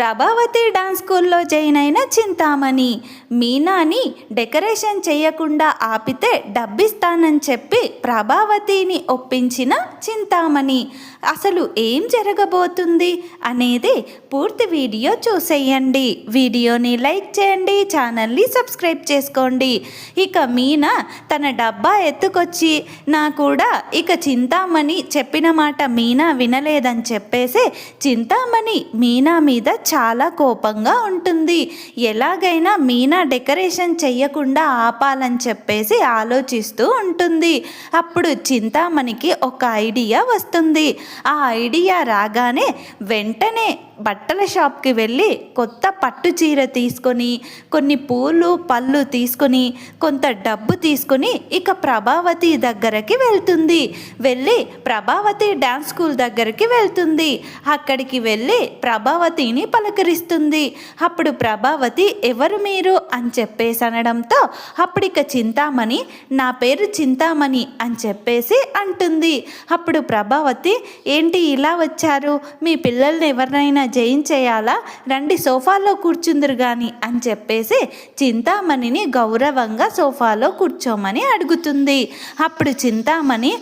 Prabhavati dance స్కూల్లో join అయిన Chintamani మీనాని decoration చేయకుండా ఆపితే డబ్బిస్తానని చెప్పి ప్రభావతిని ఒప్పించిన చింతామణి. అసలు ఏం జరగబోతుంది అనేది పూర్తి వీడియో చూసేయండి. వీడియోని లైక్ చేయండి, ఛానల్ని సబ్స్క్రైబ్ చేసుకోండి. ఇక మీనా తన డబ్బా ఎత్తుకొచ్చి నా కూడా ఇక చింతామణి చెప్పిన మాట మీనా వినలేదని చెప్పేసి చింతామణి మీనా మీద చాలా కోపంగా ఉంటుంది. ఎలాగైనా మీనా డెకరేషన్ చెయ్యకుండా ఆపాలని చెప్పేసి ఆలోచిస్తూ ఉంటుంది. అప్పుడు చింతామణికి ఒక ఐడియా వస్తుంది. ఆ ఐడియా రాగానే వెంటనే బట్టల షాప్కి వెళ్ళి కొత్త పట్టు చీర తీసుకొని కొన్ని పూలు పళ్ళు తీసుకొని కొంత డబ్బు తీసుకొని ఇక ప్రభావతి దగ్గరికి వెళ్తుంది. వెళ్ళి ప్రభావతి డ్యాన్స్ స్కూల్ దగ్గరికి వెళ్తుంది. అక్కడికి వెళ్ళి ప్రభావతిని పలకరిస్తుంది. అప్పుడు ప్రభావతి ఎవరు మీరు అని చెప్పేసి అనడంతో అప్పుడిక చింతామణి నా పేరు చింతామణి అని చెప్పేసి అంటుంది. అప్పుడు ప్రభావతి ఏంటి ఇలా వచ్చారు, మీ పిల్లల్ని ఎవరినైనా జయించేయాలా, రండి సోఫాలో కూర్చుందరు కానీ అని చెప్పేసి చింతామణిని గౌరవంగా సోఫాలో కూర్చోమని అడుగుతుంది. అప్పుడు చింతామణి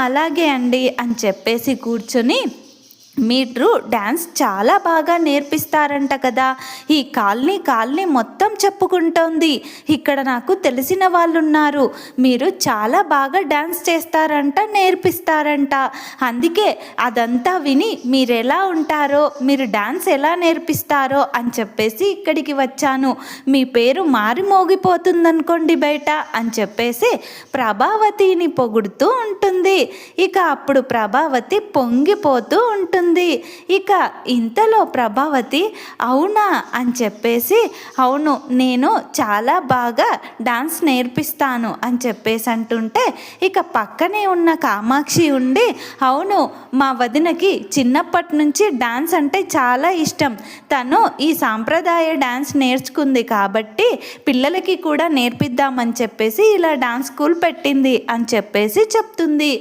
అలాగే అండి అని చెప్పేసి కూర్చొని మీరు డ్యాన్స్ చాలా బాగా నేర్పిస్తారంట కదా, ఈ కాలనీ మొత్తం చెప్పుకుంటోంది. ఇక్కడ నాకు తెలిసిన వాళ్ళు ఉన్నారు, మీరు చాలా బాగా డ్యాన్స్ చేస్తారంట, నేర్పిస్తారంట. అందుకే అదంతా విని మీరు ఎలా ఉంటారో, మీరు డ్యాన్స్ ఎలా నేర్పిస్తారో అని చెప్పేసి ఇక్కడికి వచ్చాను. మీ పేరు మారి మోగిపోతుందనుకోండి బయట అని చెప్పేసి ప్రభావతిని పొగుడుతూ ఉంటుంది. ఇక అప్పుడు ప్రభావతి పొంగిపోతూ ఉంటుంది. ఇక ఇంతలో ప్రభావతి అవునా అని చెప్పేసి అవును నేను చాలా బాగా డాన్స్ నేర్పిస్తాను అని చెప్పేసి అంటుంటే ఇక పక్కనే ఉన్న కామాక్షి ఉండి అవును మా వదినకి చిన్నప్పటి నుంచి డాన్స్ అంటే చాలా ఇష్టం, తను ఈ సాంప్రదాయ డాన్స్ నేర్చుకుంది కాబట్టి పిల్లలకి కూడా నేర్పిద్దామని చెప్పేసి ఇలా డాన్స్ స్కూల్ పెట్టింది అని చెప్పేసి చెప్తుంది.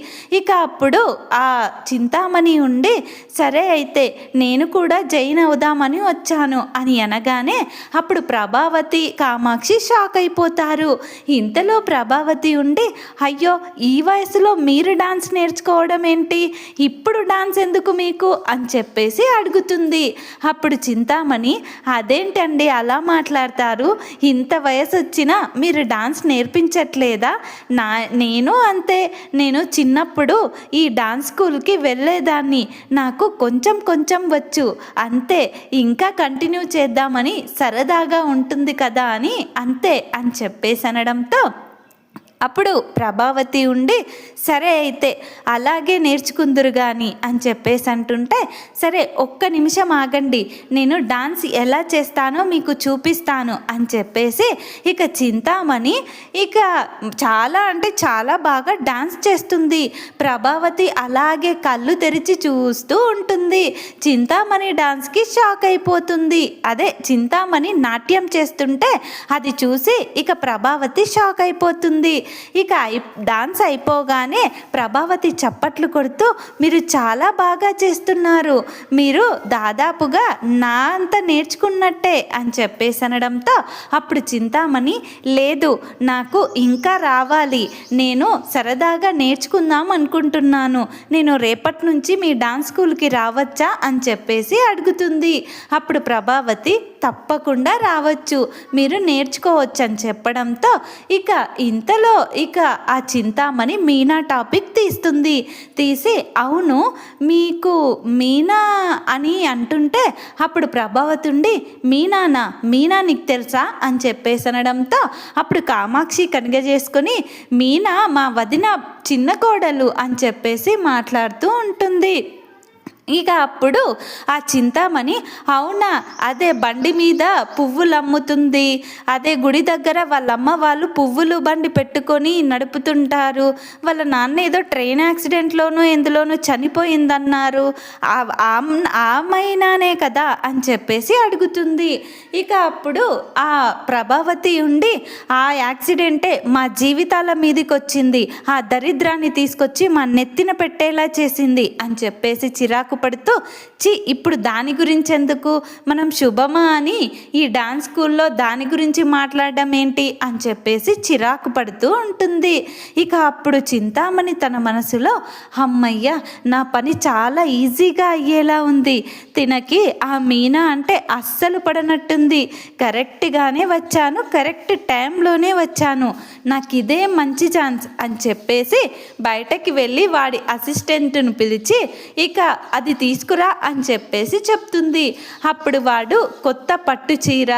ఇక అప్పుడు ఆ చింతామణి ఉండి సరే అయితే నేను కూడా జైన్ అవుదామని వచ్చాను అని అనగానే అప్పుడు ప్రభావతి కామాక్షి షాక్ అయిపోతారు. ఇంతలో ప్రభావతి ఉండి అయ్యో ఈ వయసులో మీరు డాన్స్ నేర్చుకోవడం ఏంటి, ఇప్పుడు డాన్స్ ఎందుకు మీకు అని చెప్పేసి అడుగుతుంది. అప్పుడు చింతామణి అదేంటండి అలా మాట్లాడతారు, ఇంత వయసు వచ్చినా మీరు డాన్స్ నేర్పించట్లేదా, నేను అంతే, నేను చిన్నప్పుడు ఈ డాన్స్ స్కూల్కి వెళ్ళేదాన్ని, నాకు కొంచెం వచ్చు అంతే, ఇంకా కంటిన్యూ చేద్దామని సరదాగా ఉంటుంది కదా అని అంతే అని చెప్పేసి అనడంతో అప్పుడు ప్రభావతి ఉండి సరే అయితే అలాగే నేర్చుకుందురు కానీ అని చెప్పేసి అంటుంటే సరే ఒక్క నిమిషం ఆగండి, నేను డాన్స్ ఎలా చేస్తానో మీకు చూపిస్తాను అని చెప్పేసి ఇక చింతామణి ఇక చాలా అంటే చాలా బాగా డాన్స్ చేస్తుంది. ప్రభావతి అలాగే కళ్ళు తెరిచి చూస్తూ ఉంటుంది. చింతామణి డాన్స్కి షాక్ అయిపోతుంది. అదే చింతామణి నాట్యం చేస్తుంటే అది చూసి ఇక ప్రభావతి షాక్ అయిపోతుంది. ఇక డాన్స్ అయిపోగానే ప్రభావతి చప్పట్లు కొడుతూ మీరు చాలా బాగా చేస్తున్నారు, మీరు దాదాపుగా నా అంత నేర్చుకున్నట్టే అని చెప్పేసి అనడంతో అప్పుడు చింతామణి లేదు నాకు ఇంకా రావాలి, నేను సరదాగా నేర్చుకుందాం అనుకుంటున్నాను, నేను రేపటి నుంచి మీ డాన్స్ స్కూల్కి రావచ్చా అని చెప్పేసి అడుగుతుంది. అప్పుడు ప్రభావతి తప్పకుండా రావచ్చు, మీరు నేర్చుకోవచ్చు అని చెప్పడంతో ఇక ఇంతలో ఇక ఆ చింతామణి మీనా టాపిక్ తీసి అవును మీకు మీనా అని అంటుంటే అప్పుడు ప్రభావతి ఉండి మీనా నీకు తెలుసా అని చెప్పేసి అనడంతో అప్పుడు కామాక్షి కనుగజేసుకొని మీనా మా వదిన చిన్న కోడలు అని చెప్పేసి మాట్లాడుతూ ఉంటుంది. ఇక అప్పుడు ఆ చింతామణి అవునా అదే బండి మీద పువ్వులు అమ్ముతుంది, అదే గుడి దగ్గర వాళ్ళమ్మ వాళ్ళు పువ్వులు బండి పెట్టుకొని నడుపుతుంటారు, వాళ్ళ నాన్న ఏదో ట్రైన్ యాక్సిడెంట్లోనూ ఎందులోనూ చనిపోయిందన్నారు, ఆమెనానే కదా అని చెప్పేసి అడుగుతుంది. ఇక అప్పుడు ఆ ప్రభావతి ఉండి ఆ యాక్సిడెంటే మా జీవితాల మీదకి వచ్చింది, ఆ దరిద్రాన్ని తీసుకొచ్చి మా నెత్తిన పెట్టేలా చేసింది అని చెప్పేసి చిరాకు చిరాకు పడుతూ ఇప్పుడు దాని గురించి ఎందుకు, మనం శుభమా అని ఈ డాన్స్ స్కూల్లో దాని గురించి మాట్లాడడం ఏంటి అని చెప్పేసి చిరాకు పడుతూ ఉంటుంది. ఇక అప్పుడు చింతామణి తన మనసులో అమ్మయ్య నా పని చాలా ఈజీగా అయ్యేలా ఉంది, తినకి ఆ మీనా అంటే అస్సలు పడనట్టుంది, కరెక్ట్గానే వచ్చాను, కరెక్ట్ టైంలోనే వచ్చాను, నాకు ఇదే మంచి ఛాన్స్ అని చెప్పేసి బయటకి వెళ్ళి వాడి అసిస్టెంట్ను పిలిచి ఇక అది తీసుకురా అని చెప్పేసి చెప్తుంది. అప్పుడు వాడు కొత్త పట్టు చీర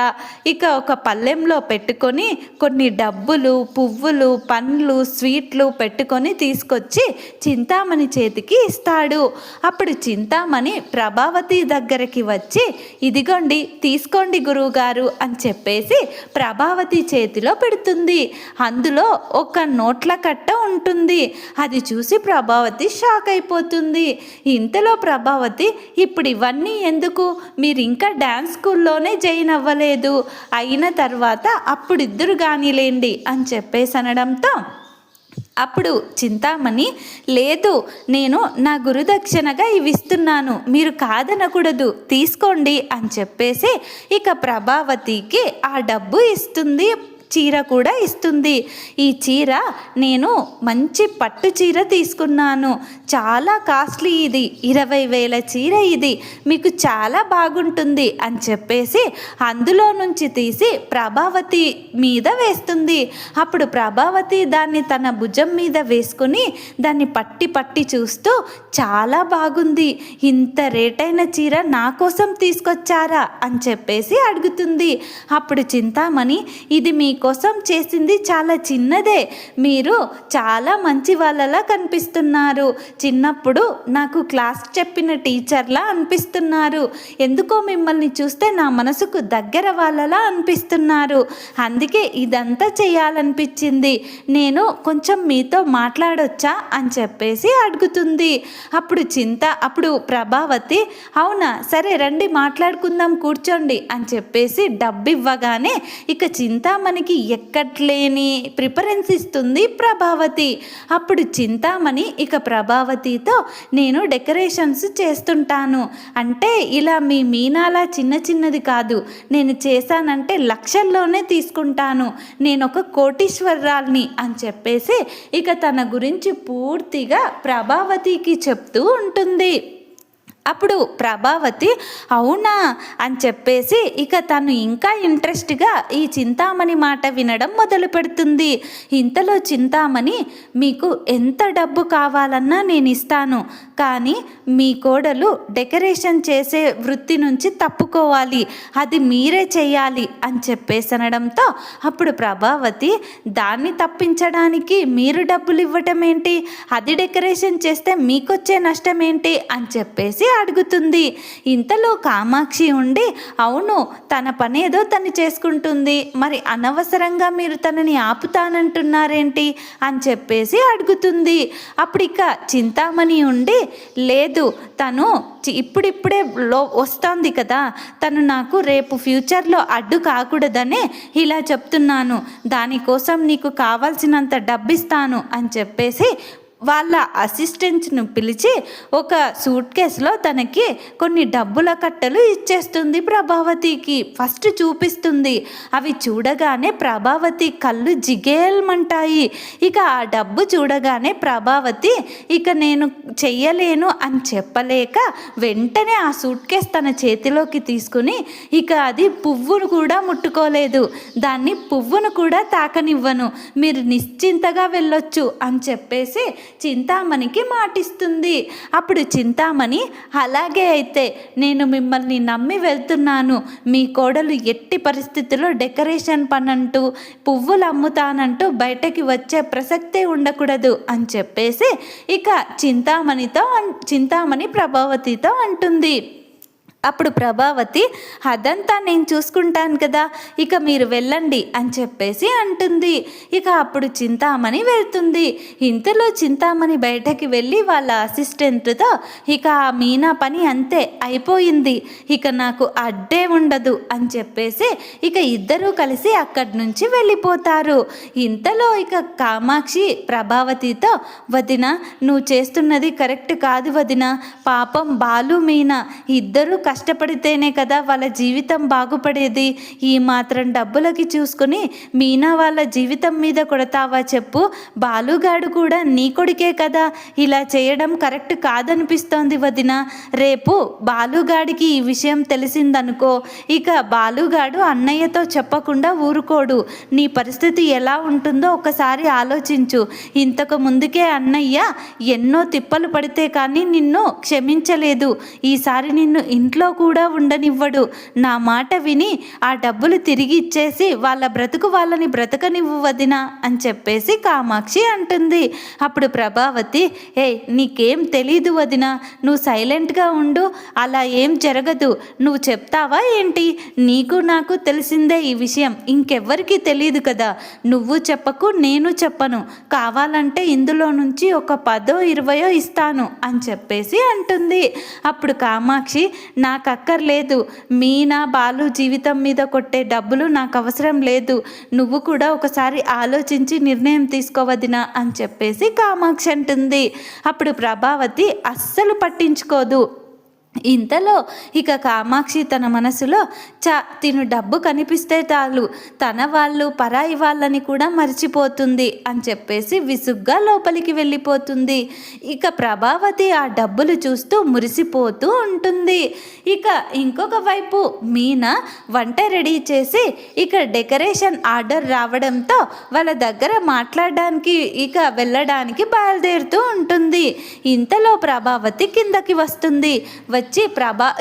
ఇక ఒక పళ్ళెంలో పెట్టుకొని కొన్ని డబ్బులు, పువ్వులు, పండ్లు, స్వీట్లు పెట్టుకొని తీసుకొచ్చి చింతామణి చేతికి ఇస్తాడు. అప్పుడు చింతామణి ప్రభావతి దగ్గరికి వచ్చి ఇదిగోండి తీసుకోండి గురువుగారు అని చెప్పేసి ప్రభావతి చేతిలో పెడుతుంది. అందులో ఒక నోట్ల కట్ట ఉంటుంది. అది చూసి ప్రభావతి షాక్ అయిపోతుంది. ఇంతలో ప్రభావతి ఇప్పుడు ఇవన్నీ ఎందుకు, మీరు ఇంకా డ్యాన్స్ స్కూల్లోనే జాయిన్ అవ్వలేదు, అయిన తర్వాత అప్పుడు ఇద్దరు కానీలేండి అని చెప్పేసి అనడంతో అప్పుడు చింతామణి లేదు, నేను నా గురుదక్షిణగా ఇవి ఇస్తున్నాను, మీరు కాదనకూడదు, తీసుకోండి అని చెప్పేసి ఇక ప్రభావతికి ఆ డబ్బు ఇస్తుంది, చీర కూడా ఇస్తుంది. ఈ చీర నేను మంచి పట్టు చీర తీసుకున్నాను, చాలా కాస్ట్లీ, ఇది 20,000 చీర, ఇది మీకు చాలా బాగుంటుంది అని చెప్పేసి అందులో నుంచి తీసి ప్రభావతి మీద వేస్తుంది. అప్పుడు ప్రభావతి దాన్ని తన భుజం మీద వేసుకుని దాన్ని పట్టి పట్టి చూస్తూ చాలా బాగుంది, ఇంత రేటైన చీర నా కోసం తీసుకొచ్చారా అని చెప్పేసి అడుగుతుంది. అప్పుడు చింతామణి ఇది మీకోసం చేసింది చాలా చిన్నదే, మీరు చాలా మంచి వాళ్ళలా కనిపిస్తున్నారు, చిన్నప్పుడు నాకు క్లాస్ చెప్పిన టీచర్లా అనిపిస్తున్నారు, ఎందుకో మిమ్మల్ని చూస్తే నా మనసుకు దగ్గర వాళ్ళలా అనిపిస్తున్నారు, అందుకే ఇదంతా చేయాలనిపించింది, నేను కొంచెం మీతో మాట్లాడొచ్చా అని చెప్పేసి అడుగుతుంది. అప్పుడు ప్రభావతి అవునా సరే రండి మాట్లాడుకుందాం కూర్చోండి అని చెప్పేసి డబ్బు ఇవ్వగానే ఇక చింతామణికి ఎక్కట్లేని ప్రిఫరెన్స్ ఇస్తుంది ప్రభావతి. అప్పుడు చింతామణి ఇక ప్రభావతితో నేను డెకరేషన్స్ చేస్తుంటాను, అంటే ఇలా మీ మీనాలా చిన్న చిన్నది కాదు, నేను చేశానంటే లక్షల్లోనే తీసుకుంటాను, నేను ఒక కోటీశ్వరరాల్ని అని చెప్పేసి ఇక తన గురించి పూర్తిగా ప్రభావతికి చెప్తూ ఉంటుంది. అప్పుడు ప్రభావతి అవునా అని చెప్పేసి ఇక తను ఇంకా ఇంట్రెస్ట్గా ఈ చింతామణి మాట వినడం మొదలు పెడుతుంది. ఇంతలో చింతామణి మీకు ఎంత డబ్బు కావాలన్నా నేను ఇస్తాను, కానీ మీ కోడలు డెకరేషన్ చేసే వృత్తి నుంచి తప్పుకోవాలి, అది మీరే చేయాలి అని చెప్పేసి అనడంతో అప్పుడు ప్రభావతి దాన్ని తప్పించడానికి మీరు డబ్బులు ఇవ్వటం ఏంటి, అది డెకరేషన్ చేస్తే మీకొచ్చే నష్టం ఏంటి అని చెప్పేసి అడుగుతుంది. ఇంతలో కామాక్షి ఉండి అవును తన పనేదో తను చేసుకుంటుంది, మరి అనవసరంగా మీరు తనని ఆపుతానంటున్నారేంటి అని చెప్పేసి అడుగుతుంది. అప్పుడు ఇక చింతామణి ఉండి లేదు తను ఇప్పుడిప్పుడే వస్తుంది కదా, తను నాకు రేపు ఫ్యూచర్లో అడ్డు కాకూడదనే ఇలా చెప్తున్నాను, దానికోసం నీకు కావాల్సినంత డబ్బిస్తాను అని చెప్పేసి వాళ్ళ అసిస్టెంట్ను పిలిచి ఒక సూట్ కేసులో తనకి కొన్ని డబ్బుల కట్టలు ఇచ్చేస్తుంది. ప్రభావతికి ఫస్ట్ చూపిస్తుంది. అవి చూడగానే ప్రభావతి కళ్ళు జిగేల్మంటాయి. ఇక ఆ డబ్బు చూడగానే ప్రభావతి ఇక నేను చెయ్యలేను అని చెప్పలేక వెంటనే ఆ సూట్ కేసు తన చేతిలోకి తీసుకుని ఇక అది పువ్వును కూడా ముట్టుకోలేదు, దాన్ని పువ్వును కూడా తాకనివ్వను, మీరు నిశ్చింతగా వెళ్ళొచ్చు అని చెప్పేసి చింతామణికి మాటిస్తుంది. అప్పుడు చింతామణి అలాగే అయితే నేను మిమ్మల్ని నమ్మి వెళ్తున్నాను, మీ కోడలు ఎట్టి పరిస్థితుల్లో డెకరేషన్ పనంటూ పువ్వులు అమ్ముతానంటూ బయటకి వచ్చే ప్రసక్తే ఉండకూడదు అని చెప్పేసి ఇక చింతామణి ప్రభావతితో అంటుంది. అప్పుడు ప్రభావతి, అదంతా నేను చూసుకుంటాను కదా, ఇక మీరు వెళ్ళండి అని చెప్పేసి అంటుంది. ఇక అప్పుడు చింతామణి వెళ్తుంది. ఇంతలో చింతామణి బయటకి వెళ్ళి వాళ్ళ అసిస్టెంట్తో, ఇక ఆ మీనా పని అంతే అయిపోయింది, ఇక నాకు అడ్డే ఉండదు అని చెప్పేసి ఇక ఇద్దరూ కలిసి అక్కడి నుంచి వెళ్ళిపోతారు. ఇంతలో ఇక కామాక్షి ప్రభావతితో, వదిన నువ్వు చేస్తున్నది కరెక్ట్ కాదు వదిన, పాపం బాలు మీనా ఇద్దరూ కష్టపడితేనే కదా వాళ్ళ జీవితం బాగుపడేది, ఈ మాత్రం డబ్బులకి చూసుకుని మీనా వాళ్ళ జీవితం మీద కొడతావా చెప్పు, బాలుగాడు కూడా నీ కొడుకే కదా, ఇలా చేయడం కరెక్ట్ కాదనిపిస్తోంది వదిన, రేపు బాలుగాడికి ఈ విషయం తెలిసిందనుకో, ఇక బాలుగాడు అన్నయ్యతో చెప్పకుండా ఊరుకోడు, నీ పరిస్థితి ఎలా ఉంటుందో ఒకసారి ఆలోచించు, ఇంతకు ముందుకే అన్నయ్య ఎన్నో తిప్పలు పడితే కానీ నిన్ను క్షమించలేదు, ఈసారి నిన్ను ఇంట్లో కూడా ఉండనివ్వడు, నా మాట విని ఆ డబ్బులు తిరిగి ఇచ్చేసి వాళ్ళ బ్రతుకు వాళ్ళని బ్రతకనివ్వు వదిన అని చెప్పేసి కామాక్షి అంటుంది. అప్పుడు ప్రభావతి, నీకేం తెలీదు వదిన, నువ్వు సైలెంట్గా ఉండు, అలా ఏం జరగదు, నువ్వు చెప్తావా ఏంటి, నీకు నాకు తెలిసిందే ఈ విషయం, ఇంకెవ్వరికి తెలియదు కదా, నువ్వు చెప్పకు నేను చెప్పను, కావాలంటే ఇందులో నుంచి ఒక 10 20 ఇస్తాను అని చెప్పేసి అంటుంది. అప్పుడు కామాక్షి, నాకు అక్కర్లేదు, మీనా బాలు జీవితం మీద కొట్టే డబ్బులు నాకు అవసరం లేదు, నువ్వు కూడా ఒకసారి ఆలోచించి నిర్ణయం తీసుకోవదినా అని చెప్పేసి కామాక్షి అంటుంది. అప్పుడు ప్రభావతి అస్సలు పట్టించుకోదు. ఇంతలో ఇక కామాక్షి తన మనసులో, తిను డబ్బు కనిపిస్తే చాలు తన వాళ్ళు పరాయి వాళ్ళని కూడా మర్చిపోతుంది అని చెప్పేసి విసుగ్గా లోపలికి వెళ్ళిపోతుంది. ఇక ప్రభావతి ఆ డబ్బులు చూస్తూ మురిసిపోతూ ఉంటుంది. ఇక ఇంకొక వైపు మీనా వంట రెడీ చేసి ఇక డెకరేషన్ ఆర్డర్ రావడంతో వాళ్ళ దగ్గర మాట్లాడడానికి ఇక వెళ్ళడానికి బయలుదేరుతూ ఉంటుంది. ఇంతలో ప్రభావతి కిందకి వస్తుంది. వచ్చి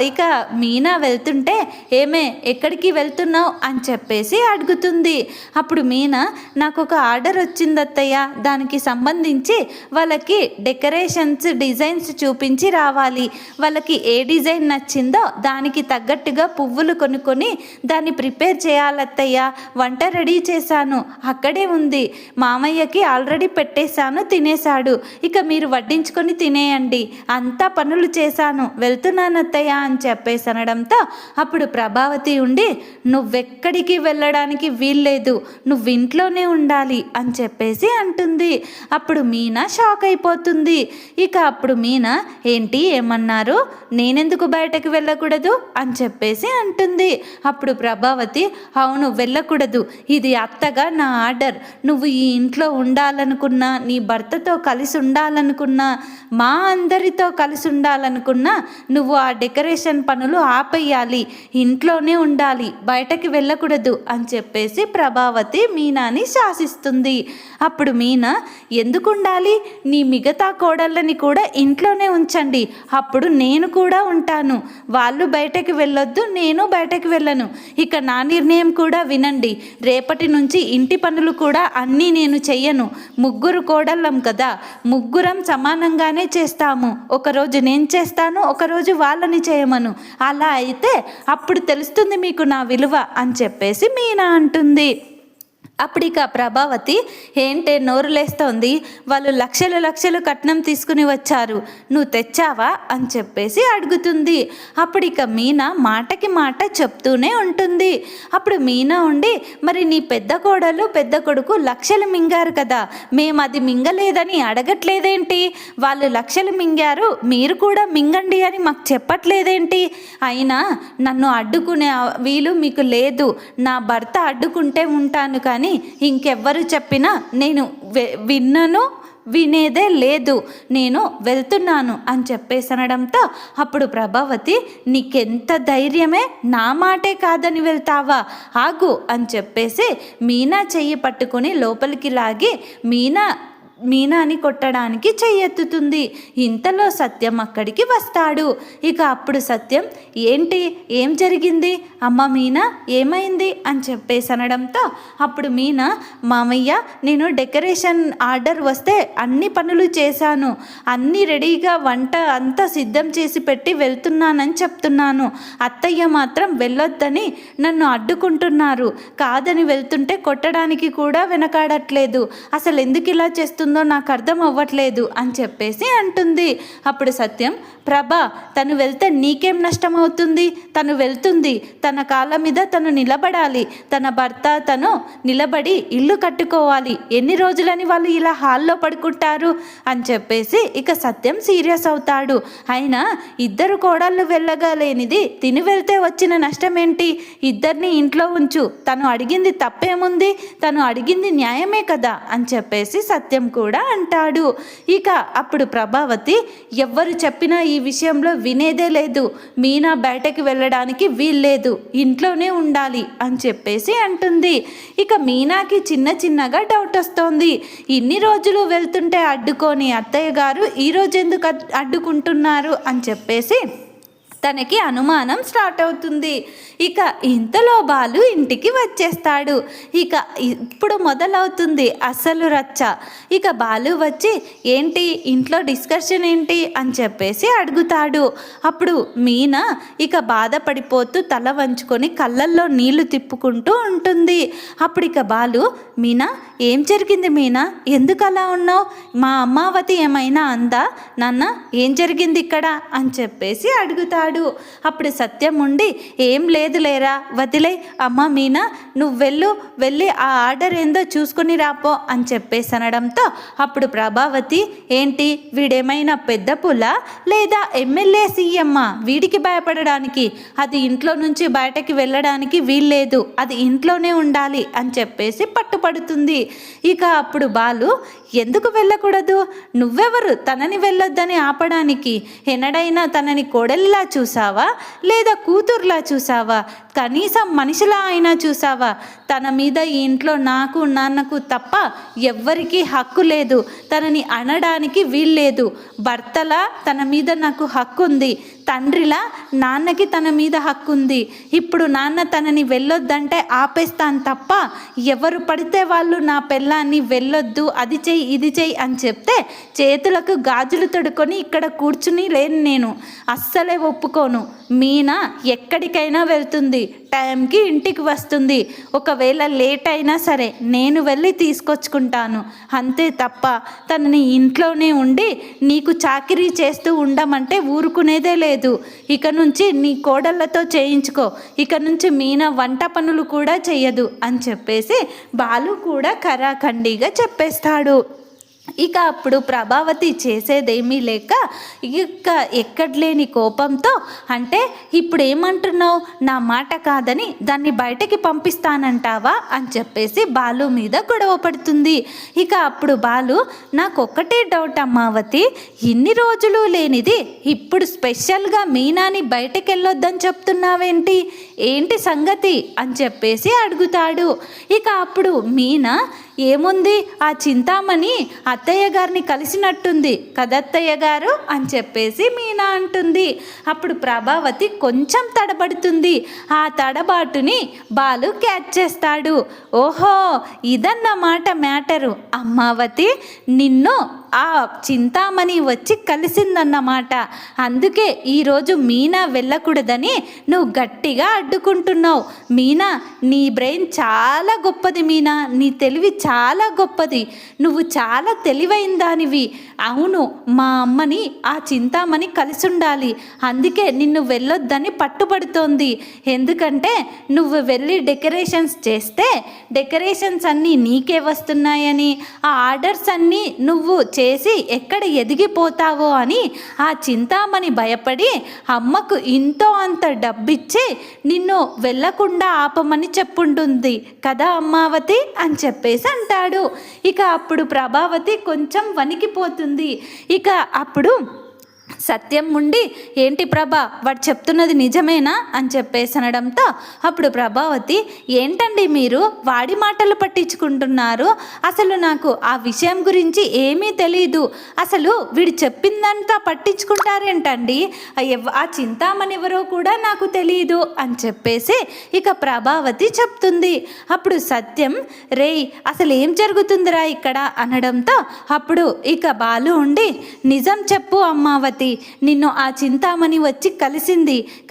ఇక మీనా వెళ్తుంటే, ఏమే ఎక్కడికి వెళ్తున్నావు అని చెప్పేసి అడుగుతుంది. అప్పుడు మీనా, నాకు ఒక ఆర్డర్ వచ్చింది అత్తయ్య, దానికి సంబంధించి వాళ్ళకి డెకరేషన్స్ డిజైన్స్ చూపించి రావాలి, వాళ్ళకి ఏ డిజైన్ నచ్చిందో దానికి తగ్గట్టుగా పువ్వులు కొనుక్కొని దాన్ని ప్రిపేర్ చేయాలత్తయ్య, వంట రెడీ చేశాను అక్కడే ఉంది, మామయ్యకి ఆల్రెడీ పెట్టేశాను తినేశాడు, ఇక మీరు వడ్డించుకొని తినేయండి, అంతా పనులు చేశాను వెళ్తున్నానత్తయ్య అని చెప్పేసి అనడంతో అప్పుడు ప్రభావతి ఉండి, నువ్వెక్కడికి వెళ్ళడానికి వీల్లేదు, నువ్వు ఇంట్లోనే ఉండాలి అని చెప్పేసి అంటుంది. అప్పుడు మీనా షాక్ అయిపోతుంది. ఇక అప్పుడు మీనా, ఏంటి ఏమన్నారు, నేనెందుకు బయటకు వెళ్ళకూడదు అని చెప్పేసి అంటుంది. అప్పుడు ప్రభావతి, అవును వెళ్ళకూడదు, ఇది అత్తగా నా ఆర్డర్, నువ్వు ఈ ఇంట్లో ఉండాలనుకున్నా, నీ భర్తతో కలిసి ఉండాలనుకున్నా, మా అందరితో కలిసి ఉండాలనుకున్నా నువ్వు ఆ డెకరేషన్ పనులు ఆపేయాలి, ఇంట్లోనే ఉండాలి, బయటకి వెళ్ళకూడదు అని చెప్పేసి ప్రభావతి మీనాని శాసిస్తుంది. అప్పుడు మీనా, ఎందుకు ఉండాలి, నీ మిగతా కోడళ్ళని కూడా ఇంట్లోనే ఉంచండి, అప్పుడు నేను కూడా ఉంటాను, వాళ్ళు బయటకు వెళ్ళొద్దు, నేను బయటకు వెళ్ళను, ఇక నా నిర్ణయం కూడా వినండి, రేపటి నుంచి ఇంటి పనులు కూడా అన్నీ నేను చెయ్యను, ముగ్గురు కోడళ్ళం కదా, ముగ్గురం సమానంగానే చేస్తాము, ఒకరోజు నేను చేస్తాను, ఒకరోజు వాళ్ళని చేయమను, అలా అయితే అప్పుడు తెలుస్తుంది మీకు నా విలువ అని చెప్పేసి మీనా అంటుంది. అప్పుడు ఇక ప్రభావతి, ఏంటే నోరు లేస్తోంది, వాళ్ళు లక్షలు లక్షలు కట్నం తీసుకుని వచ్చారు, నువ్వు తెచ్చావా అని చెప్పేసి అడుగుతుంది. అప్పుడు ఇక మీనా మాటకి మాట చెప్తూనే ఉంటుంది. అప్పుడు మీనా ఉండి, మరి నీ పెద్ద కోడలు పెద్ద కొడుకు లక్షలు మింగారు కదా, మేము అది మింగలేదని అడగట్లేదేంటి, వాళ్ళు లక్షలు మింగారు మీరు కూడా మింగండి అని మాకు చెప్పట్లేదేంటి, అయినా నన్ను అడ్డుకునే వీలు మీకు లేదు, నా భర్త అడ్డుకుంటే ఉంటాను కానీ ఇంకెవ్వరు చెప్పినా నేను విన్నను, వినేదే లేదు, నేను వెళ్తున్నాను అని చెప్పేసి అనడంతో అప్పుడు ప్రభావతి, నీకెంత ధైర్యమే, నా మాటే కాదని వెళ్తావా, ఆగు అని చెప్పేసి మీనా చెయ్యి పట్టుకొని లోపలికి లాగి మీనా మీనాని కొట్టడానికి చెయ్యెత్తుతుంది. ఇంతలో సత్యం అక్కడికి వస్తాడు. ఇక అప్పుడు సత్యం, ఏంటి, ఏం జరిగింది అమ్మ మీనా, ఏమైంది అని చెప్పేసి అనడంతో అప్పుడు మీనా, మామయ్య నేను డెకరేషన్ ఆర్డర్ వస్తే అన్ని పనులు చేశాను, అన్నీ రెడీగా వంట అంతా సిద్ధం చేసి పెట్టి వెళ్తున్నానని చెప్తున్నాను. అత్తయ్య మాత్రం వెళ్ళొద్దని నన్ను అడ్డుకుంటున్నారు. కాదని వెళ్తుంటే కొట్టడానికి కూడా వెనకాడట్లేదు. అసలు ఎందుకు ఇలా చేస్తుందో నాకు అర్థం అవ్వట్లేదు అని చెప్పేసి అంటుంది. అప్పుడు సత్యం, ప్రభా తను వెళ్తే నీకేం నష్టం అవుతుంది? తను వెళ్తుంది, తన కాళ్ళ మీద తను నిలబడాలి, తన భర్త తను నిలబడి ఇల్లు కట్టుకోవాలి. ఎన్ని రోజులని వాళ్ళు ఇలా హాల్లో పడుకుంటారు అని చెప్పేసి ఇక సత్యం సీరియస్ అవుతాడు. అయినా ఇద్దరు కోడళ్ళు వెళ్ళగలేనిది తిని వెళ్తే వచ్చిన నష్టం ఏంటి? ఇద్దరిని ఇంట్లో ఉంచు, తను అడిగింది తప్పేముంది, తను అడిగింది న్యాయమే కదా అని చెప్పేసి సత్యం కూడా అంటాడు. ఇక అప్పుడు ప్రభావతి ఎవ్వరు చెప్పినా ఈ విషయంలో వినేదే లేదు. మీనా బయటకు వెళ్ళడానికి వీల్లేదు, ఇంట్లోనే ఉండాలి అని చెప్పేసి అంటుంది. ఇక మీనాకి చిన్న చిన్నగా డౌట్ వస్తోంది. ఇన్ని రోజులు వెళ్తుంటే అడ్డుకొని అత్తయ్య గారు ఈరోజు ఎందుకు అడ్డుకుంటున్నారు అని చెప్పేసి తనకి అనుమానం స్టార్ట్ అవుతుంది. ఇక ఇంతలో బాలు ఇంటికి వచ్చేస్తాడు. ఇక ఇప్పుడు మొదలవుతుంది అసలు రచ్చ. ఇక బాలు వచ్చి, ఏంటి ఇంట్లో డిస్కషన్ ఏంటి అని చెప్పేసి అడుగుతాడు. అప్పుడు మీనా ఇక బాధపడిపోతూ తల వంచుకొని కళ్ళల్లో నీళ్లు తిప్పుకుంటూ ఉంటుంది. అప్పుడు ఇక బాలు, మీనా ఏం జరిగింది మీనా, ఎందుకు అలా ఉన్నావు? మా అమ్మావతి ఏమైనా అందా? నాన్న ఏం జరిగింది ఇక్కడ అని చెప్పేసి అడుగుతాడు. అప్పుడు సత్యం ఉండి, ఏం లేదు లేరా, వదిలే అమ్మ మీనా, నువ్వు వెళ్ళి ఆ ఆర్డర్ ఏందో చూసుకుని రాపో అని చెప్పేసి అనడంతో అప్పుడు ప్రభావతి, ఏంటి వీడేమైనా పెద్ద పుల్ల లేదా ఎమ్మెల్యే సీఎమ్మా వీడికి భయపడడానికి? అది ఇంట్లో నుంచి బయటకి వెళ్ళడానికి వీల్లేదు, అది ఇంట్లోనే ఉండాలి అని చెప్పేసి పట్టుపడుతుంది. ఇక అప్పుడు బాలు, ఎందుకు వెళ్ళకూడదు? నువ్వెవరు తనని వెళ్ళొద్దని ఆపడానికి? ఎన్నడైనా తనని కోడలిలా చూసావా లేదా కూతురులా చూసావా? కనీసం మనిషిలా అయినా చూసావా? తన మీద ఈ ఇంట్లో నాకు నాన్నకు తప్ప ఎవ్వరికీ హక్కు లేదు, తనని అనడానికి వీల్లేదు. భర్తలా తన మీద నాకు హక్కు ఉంది, తండ్రిలా నాన్నకి తన మీద హక్కు ఉంది. ఇప్పుడు నాన్న తనని వెళ్ళొద్దంటే ఆపేస్తాను తప్ప ఎవరు పడితే వాళ్ళు నా పెళ్ళాన్ని వెళ్ళొద్దు, అది చెయ్యి ఇది చెయ్యి అని చెప్తే చేతులకు గాజులు తొడుకొని ఇక్కడ కూర్చుని లేను నేను. అస్సలే ఒప్పుకోను. మీనా ఎక్కడికైనా వెళ్తుంది, టైంకి ఇంటికి వస్తుంది. ఒకవేళ లేట్ అయినా సరే నేను వెళ్ళి తీసుకొచ్చుకుంటాను, అంతే తప్ప తనని ఇంట్లోనే ఉండి నీకు చాకిరీ చేస్తూ ఉండమంటే ఊరుకునేదే లేదు. ఇక నుంచి నీ కోడళ్ళతో చేయించుకో, ఇక నుంచి మీనా వంట పనులు కూడా చెయ్యదు అని చెప్పేసి బాలు కూడా ఖరాఖండిగా చెప్పేస్తాడు. ఇక అప్పుడు ప్రభావతి చేసేదేమీ లేక ఇక ఎక్కడలేని కోపంతో, అంటే ఇప్పుడు ఏమంటున్నావు, నా మాట కాదని దాన్ని బయటకి పంపిస్తానంటావా అని చెప్పేసి బాలు మీద గొడవ పడుతుంది. ఇక అప్పుడు బాలు, నాకొక్కటే డౌట్ అమ్మావతి, ఇన్ని రోజులు లేనిది ఇప్పుడు స్పెషల్గా మీనాని బయటకు వెళ్ళొద్దని చెప్తున్నావేంటి, ఏంటి సంగతి అని చెప్పేసి అడుగుతాడు. ఇక అప్పుడు మీనా, ఏముంది ఆ చింతామణి అత్తయ్య గారిని కలిసినట్టుంది కదత్తయ్య గారు అని చెప్పేసి మీనా అంటుంది. అప్పుడు ప్రభావతి కొంచెం తడబడుతుంది. ఆ తడబాటుని బాలు క్యాచ్ చేస్తాడు. ఓహో ఇదన్నమాట మ్యాటరు. అమ్మావతి నిన్ను ఆ చింతామణి వచ్చి కలిసిందన్నమాట. అందుకే ఈరోజు మీనా వెళ్ళకూడదని నువ్వు గట్టిగా అడ్డుకుంటున్నావు. మీనా నీ బ్రెయిన్ చాలా గొప్పది, మీనా నీ తెలివి చాలా గొప్పది, నువ్వు చాలా తెలివైన దానివి. అవును మా అమ్మని ఆ చింతామణి కలిసి ఉండాలి, అందుకే నిన్ను వెళ్ళొద్దని పట్టుబడుతోంది. ఎందుకంటే నువ్వు వెళ్ళి డెకరేషన్స్ చేస్తే డెకరేషన్స్ అన్నీ నీకే వస్తున్నాయని, ఆ ఆర్డర్స్ అన్నీ నువ్వు చేసి ఎక్కడ ఎదిగిపోతావో అని ఆ చింతామణి భయపడి అమ్మకు ఇంతో అంత డబ్బిచ్చి నిన్ను వెళ్ళకుండా ఆపమని చెప్పుంటుంది కదా అమ్మావతి అని చెప్పేసి అంటాడు. ఇక అప్పుడు ప్రభావతి కొంచెం వణికిపోతుంది. ఇక అప్పుడు సత్యం ఉండి ఏంటి ప్రభా వాడు చెప్తున్నది నిజమేనా అని చెప్పేసి అనడంతో అప్పుడు ప్రభావతి ఏంటండి మీరు వాడి మాటలు పట్టించుకుంటున్నారు, అసలు నాకు ఆ విషయం గురించి ఏమీ తెలీదు, అసలు వీడు చెప్పిందంతా పట్టించుకుంటారేంటండి, ఆ చింతామణి ఎవరో కూడా నాకు తెలియదు అని చెప్పేసి ఇక ప్రభావతి చెప్తుంది. అప్పుడు సత్యం రేయ్ అసలు ఏం జరుగుతుందిరా ఇక్కడ అనడంతో అప్పుడు ఇక బాలు ఉండి నిజం చెప్పు అమ్మావతి, నిన్ను ఆ చింతామణి వచ్చి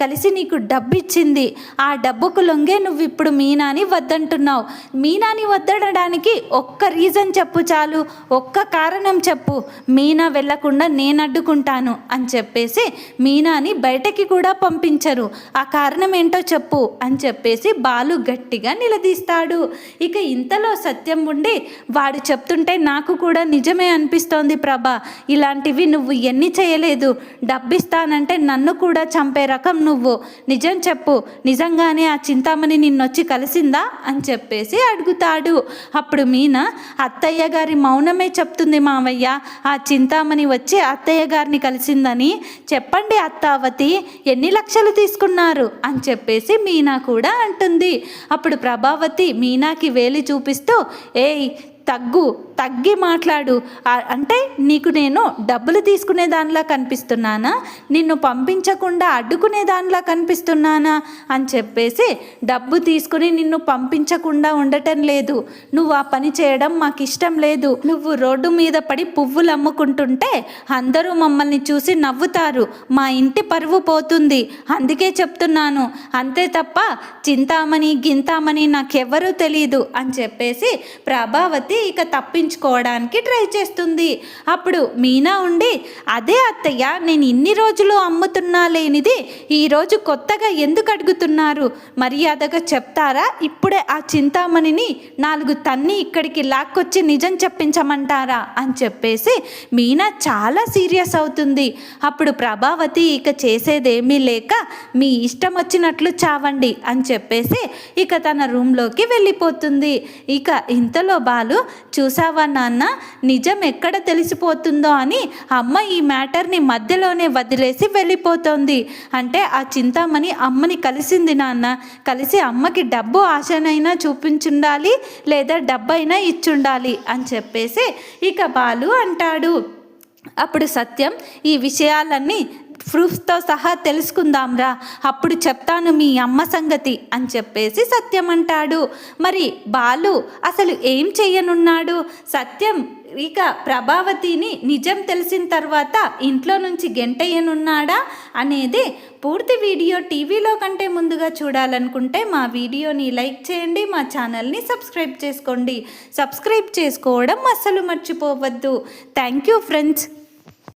కలిసి నీకు డబ్బు ఇచ్చింది, ఆ డబ్బుకు లొంగే నువ్వు ఇప్పుడు మీనాని వద్దంటున్నావు, మీనాని వద్దనడానికి ఒక్క రీజన్ చెప్పు చాలు, ఒక్క కారణం చెప్పు, మీనా వెళ్లకుండా నేను అడ్డుకుంటాను అని చెప్పేసి మీనాని బయటకి కూడా పంపించరు, ఆ కారణం ఏంటో చెప్పు అని చెప్పేసి బాలు గట్టిగా నిలదీస్తాడు. ఇక ఇంతలో సత్యం ఉండి వాడు చెప్తుంటే నాకు కూడా నిజమే అనిపిస్తోంది ప్రభా, ఇలాంటివి నువ్వు ఎన్ని చేయలేదు, డబ్బిస్తానంటే నన్ను కూడా చంపే రకం నువ్వు, నిజం చెప్పు, నిజంగానే ఆ చింతామణి నిన్నొచ్చి కలిసిందా అని చెప్పేసి అడుగుతాడు. అప్పుడు మీనా అత్తయ్య గారి మౌనమే చెప్తుంది మావయ్య, ఆ చింతామణి వచ్చి అత్తయ్య గారిని కలిసిందని చెప్పండి అత్తావతి, ఎన్ని లక్షలు తీసుకున్నారు అని చెప్పేసి మీనా కూడా అంటుంది. అప్పుడు ప్రభావతి మీనాకి వేలి చూపిస్తూ ఏయ్ తగ్గి మాట్లాడు, అంటే నీకు నేను డబ్బులు తీసుకునే దానిలా కనిపిస్తున్నానా, నిన్ను పంపించకుండా అడ్డుకునే దానిలా కనిపిస్తున్నానా అని చెప్పేసి, డబ్బు తీసుకుని నిన్ను పంపించకుండా ఉండటం లేదు, నువ్వు ఆ పని చేయడం మాకు ఇష్టం లేదు, నువ్వు రోడ్డు మీద పడి పువ్వులు అమ్ముకుంటుంటే అందరూ మమ్మల్ని చూసి నవ్వుతారు, మా ఇంటి పరువు పోతుంది, అందుకే చెప్తున్నాను, అంతే తప్ప చింతామణి గింతామణి నాకెవ్వరూ తెలియదు అని చెప్పేసి ప్రభావతి ఇక తప్పించుకోవడానికి ట్రై చేస్తుంది. అప్పుడు మీనా ఉండి అదే అత్తయ్య నేను ఇన్ని రోజులు అమ్ముతున్నా లేనిది ఈరోజు కొత్తగా ఎందుకు అడుగుతున్నారు, మర్యాదగా చెప్తారా, ఇప్పుడే ఆ చింతామణిని 4 తన్ని ఇక్కడికి లాక్కొచ్చి నిజం చెప్పించమంటారా అని చెప్పేసి మీనా చాలా సీరియస్ అవుతుంది. అప్పుడు ప్రభావతి ఇక చేసేదేమీ లేక మీ ఇష్టం వచ్చినట్లు చావండి అని చెప్పేసి ఇక తన రూమ్లోకి వెళ్ళిపోతుంది. ఇక ఇంతలో బాలు చూసావా నాన్న, నిజం ఎక్కడ తెలిసిపోతుందో అని అమ్మ ఈ మ్యాటర్ని మధ్యలోనే వదిలేసి వెళ్ళిపోతుంది, అంటే ఆ చింతామణి అమ్మని కలిసింది నాన్న, కలిసి అమ్మకి డబ్బు ఆశనైనా చూపించుండాలి లేదా డబ్బైనా ఇచ్చుండాలి అని చెప్పేసి ఇక బాలు అంటాడు. అప్పుడు సత్యం ఈ విషయాలన్నీ ప్రూఫ్తో సహా తెలుసుకుందాంరా, అప్పుడు చెప్తాను మీ అమ్మ సంగతి అని చెప్పేసి సత్యం అంటాడు. మరి బాలు అసలు ఏం చెయ్యనున్నాడు? సత్యం ఇక ప్రభావతిని నిజం తెలిసిన తర్వాత ఇంట్లో నుంచి గెంటయ్యనున్నాడా అనేది పూర్తి వీడియో టీవీలో కంటే ముందుగా చూడాలనుకుంటే మా వీడియోని లైక్ చేయండి, మా ఛానల్ని సబ్స్క్రైబ్ చేసుకోండి, సబ్స్క్రైబ్ చేసుకోవడం అస్సలు మర్చిపోవద్దు. Thank you friends.